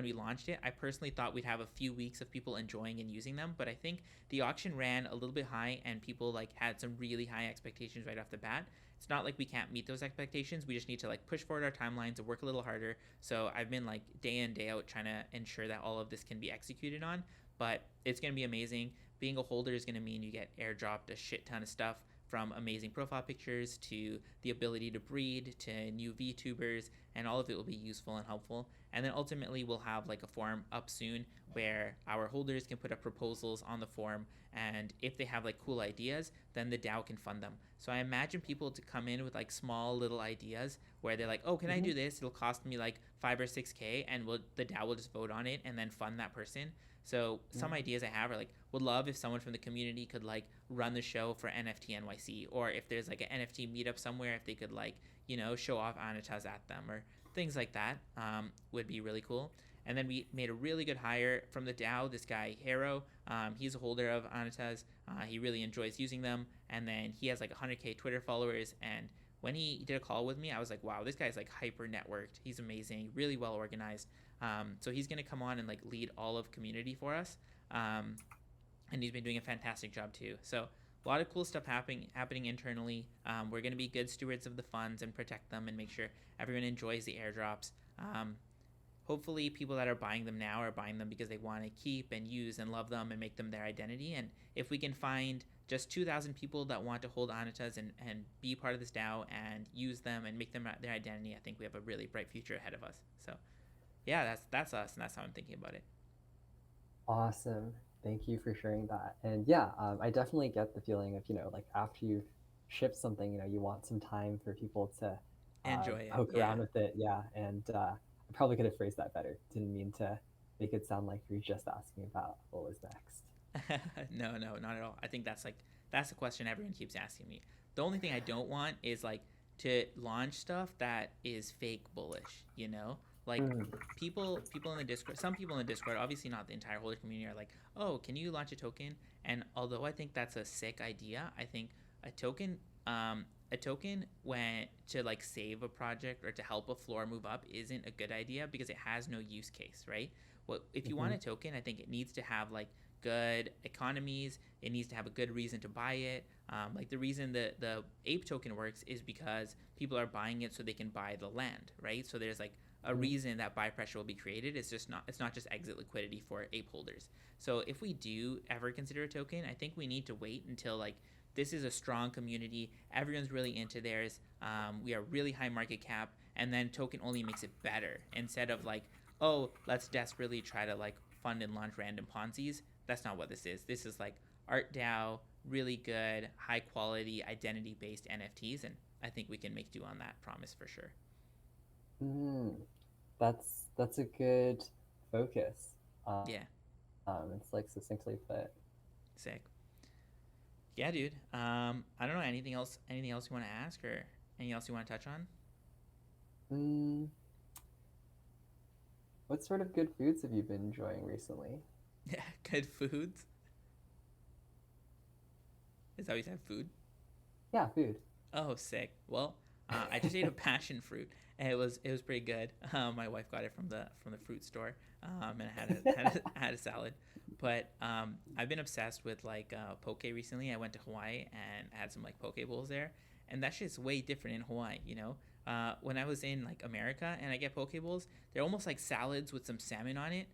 we launched it, I personally thought we'd have a few weeks of people enjoying and using them, but I think the auction ran a little bit high, and people like had some really high expectations right off the bat. It's not like we can't meet those expectations. We just need to like push forward our timelines and work a little harder. So I've been like day in day out trying to ensure that all of this can be executed on. But it's gonna be amazing. Being a holder is gonna mean you get airdropped a shit ton of stuff, from amazing profile pictures to the ability to breed to new VTubers, and all of it will be useful and helpful. And then ultimately, we'll have like a forum up soon where our holders can put up proposals on the forum, and if they have like cool ideas, then the DAO can fund them. So I imagine people to come in with like small little ideas where they're like, oh, can I Mm-hmm. do this? It'll cost me like 5 or 6K, and the DAO will just vote on it and then fund that person. So some Mm-hmm. ideas I have are like, would love if someone from the community could like run the show for NFT NYC, or if there's like an NFT meetup somewhere, if they could like show off Anatas at them or things like that, would be really cool. And then we made a really good hire from the DAO. This guy Hero, he's a holder of Anatas. He really enjoys using them, and then he has like 100K Twitter followers. And when he did a call with me, I was like, wow, this guy's like hyper networked. He's amazing, really well organized. So he's gonna come on and like lead all of community for us. Um, and he's been doing a fantastic job too. So a lot of cool stuff happening internally. We're going to be good stewards of the funds and protect them and make sure everyone enjoys the airdrops. Hopefully, people that are buying them now are buying them because they want to keep and use and love them and make them their identity. And if we can find just 2,000 people that want to hold Anatas and be part of this DAO and use them and make them their identity, I think we have a really bright future ahead of us. So yeah, that's us, and that's how I'm thinking about it. Awesome. Thank you for sharing that. And yeah, I definitely get the feeling of, like after you've shipped something, you want some time for people to Enjoy it, poke yeah. around with it. Yeah. And I probably could have phrased that better. Didn't mean to make it sound like you're just asking about what was next. No, not at all. I think that's the question everyone keeps asking me. The only thing I don't want is like to launch stuff that is fake bullish. Like Mm, people in the Discord, some people in the Discord, obviously not the entire holder community, are like, "Oh, can you launch a token?" And although I think that's a sick idea, I think a token a token when to like save a project or to help a floor move up isn't a good idea because it has no use case, right? Well, if you want mm-hmm, a token, I think it needs to have like good economies. It needs to have a good reason to buy it. Like the reason the ape token works is because people are buying it so they can buy the land, right? So there's like a mm-hmm, reason that buy pressure will be created. It's not just exit liquidity for ape holders. So if we do ever consider a token, I think we need to wait until like this is a strong community. Everyone's really into theirs. We are really high market cap, and then token only makes it better instead of like, oh, let's desperately try to like fund and launch random Ponzi's. That's not what this is. This is like art DAO, really good, high quality, identity based NFTs, and I think we can make do on that promise for sure. mm. That's a good focus. Yeah, It's like succinctly put. sick. Yeah, dude. I don't know anything else. Anything else you want to ask or anything else you want to touch on? Mm, what sort of good foods have you been enjoying recently? Yeah, good foods. Is that what you said? Food. Yeah, food. Oh, sick. Well, I just ate a passion fruit, and it was pretty good. My wife got it from the fruit store, and I had a salad. But I've been obsessed with like poke recently. I went to Hawaii and had some like poke bowls there, and that shit's way different in Hawaii. When I was in like America and I get poke bowls, they're almost like salads with some salmon on it.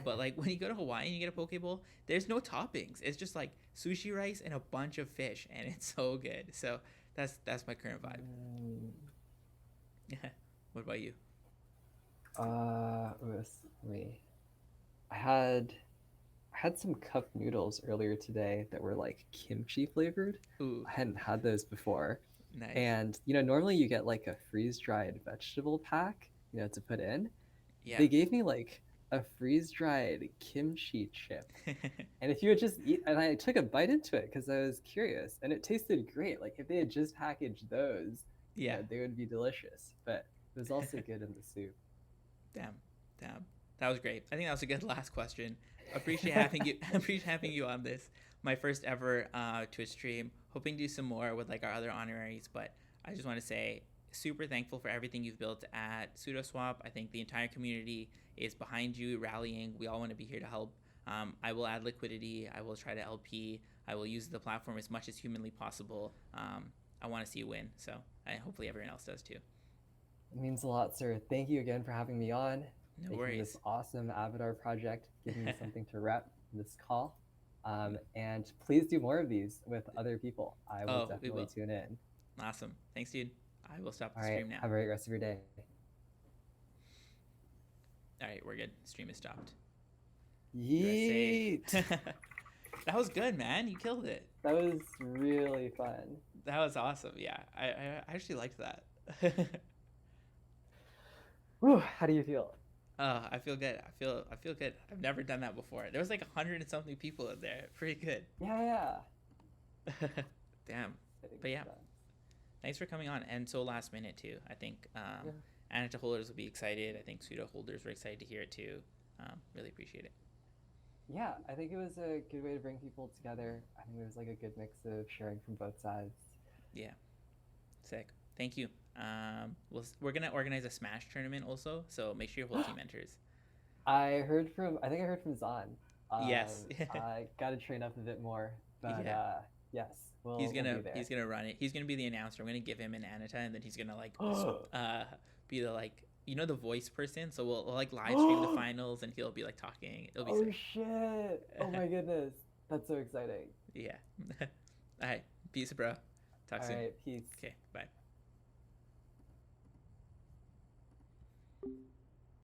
But like when you go to Hawaii and you get a poke bowl, there's no toppings. It's just like sushi rice and a bunch of fish, and it's so good. So that's my current vibe. Mm, Yeah. What about you? with me. I had I had some cup noodles earlier today that were like kimchi flavored. Ooh, I hadn't had those before. nice. And normally you get like a freeze dried vegetable pack, to put in. Yeah. They gave me like a freeze-dried kimchi chip. And if you would just eat, and I took a bite into it because I was curious, and it tasted great. Like if they had just packaged those, Yeah. they would be delicious. But it was also good in the soup. Damn. Damn. That was great. I think that was a good last question. Appreciate having you. Appreciate having you on this. My first ever Twitch stream. Hoping to do some more with like our other honoraries, but I just want to say super thankful for everything you've built at Sudoswap. I think the entire community is behind you, rallying. We all want to be here to help. I will add liquidity. I will try to LP. I will use the platform as much as humanly possible. I want to see you win. So hopefully everyone else does too. It means a lot, sir. Thank you again for having me on. No Making worries. this awesome Avatar project, giving me something to rep this call. And please do more of these with other people. I will definitely tune in. Awesome. Thanks, dude. I will stop the All right, stream now. have a great rest of your day. All right, we're good. Stream is stopped. Yeet! That was good, man. You killed it. That was really fun. That was awesome. Yeah, I actually liked that. Whew, how do you feel? I feel good. I feel good. I've never done that before. There was like 100 and something people in there. Pretty good. Yeah. Damn. But yeah, thanks for coming on. And so last minute too. I think Anata holders will be excited. I think Pseudo holders were excited to hear it too. Really appreciate it. Yeah, I think it was a good way to bring people together. I think it was like a good mix of sharing from both sides. Yeah. Sick. Thank you. We're gonna organize a Smash tournament also, so make sure your whole team enters. I think I heard from Zahn. Yes. I got to train up a bit more, but yes, he's gonna be there. He's gonna run it. He's gonna be the announcer. I'm gonna give him an Anata, and then he's gonna like be the like the voice person. So we'll like live stream the finals, and he'll be like talking. It'll be sick. Shit! Oh my goodness, that's so exciting. Yeah. All right, peace, bro. Talk soon. All right, peace. Okay, bye.